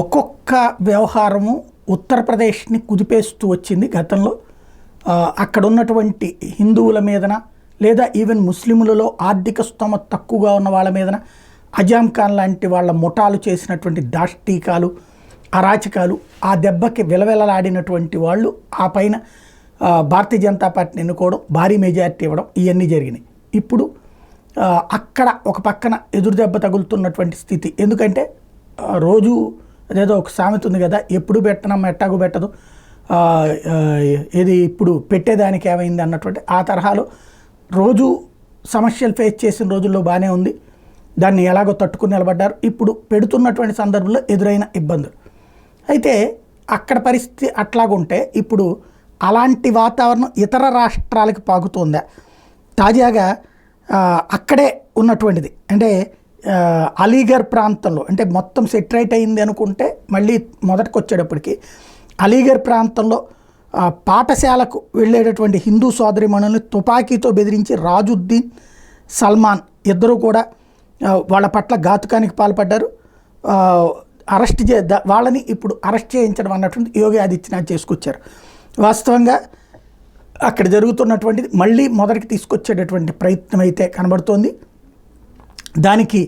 ఒక్కొక్క వ్యవహారము ఉత్తరప్రదేశ్ని కుదిపేస్తూ వచ్చింది గతంలో. అక్కడ ఉన్నటువంటి హిందువుల మీదన లేదా ఈవెన్ ముస్లిములలో ఆర్థిక స్తోమత తక్కువగా ఉన్న వాళ్ళ మీదన అజాం ఖాన్ లాంటి వాళ్ళ ముఠాలు చేసినటువంటి దాష్టీకాలు, అరాచకాలు, ఆ దెబ్బకి విలవిలలాడినటువంటి వాళ్ళు ఆ పైన భారతీయ జనతా పార్టీని ఎన్నుకోవడం, భారీ మెజారిటీ ఇవ్వడం, ఇవన్నీ జరిగినాయి. ఇప్పుడు అక్కడ ఒక పక్కన ఎదురు దెబ్బ తగులుతున్నటువంటి స్థితి. ఎందుకంటే రోజు అదేదో ఒక సామెత ఉంది కదా, ఎప్పుడు పెట్టనమ్మ ఎట్టాగు పెట్టదు, ఇది ఇప్పుడు పెట్టేదానికి ఏమైంది అన్నటువంటి ఆ తరహాలో రోజు సమస్యలు ఫేస్ చేసిన రోజుల్లో బాగానే ఉంది, దాన్ని ఎలాగో తట్టుకుని నిలబడ్డారు. ఇప్పుడు పెడుతున్నటువంటి సందర్భంలో ఎదురైన ఇబ్బందులు అయితే అక్కడ పరిస్థితి అట్లాగుంటే ఇప్పుడు అలాంటి వాతావరణం ఇతర రాష్ట్రాలకు పాకుతుందా? తాజాగా అక్కడే ఉన్నటువంటిది అంటే అలీగర్ ప్రాంతంలో, అంటే మొత్తం సెటరైట్ అయింది అనుకుంటే మళ్ళీ మొదటికి వచ్చేటప్పటికి అలీగర్ ప్రాంతంలో పాఠశాలకు వెళ్ళేటటువంటి హిందూ సోదరిమణుల్ని తుపాకీతో బెదిరించి రాజుద్దీన్, సల్మాన్ ఇద్దరూ కూడా వాళ్ళ పట్ల ఘాతుకానికి పాల్పడ్డారు. వాళ్ళని ఇప్పుడు అరెస్ట్ చేయించడం అన్నటువంటి యోగి ఆదిత్యనాథ్ చేసుకొచ్చారు. వాస్తవంగా అక్కడ జరుగుతున్నటువంటిది మళ్ళీ మొదటికి తీసుకొచ్చేటటువంటి ప్రయత్నం అయితే కనబడుతోంది. దానికి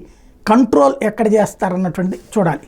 కంట్రోల్ ఎక్కడ చేస్తారన్నటువంటిది చూడాలి.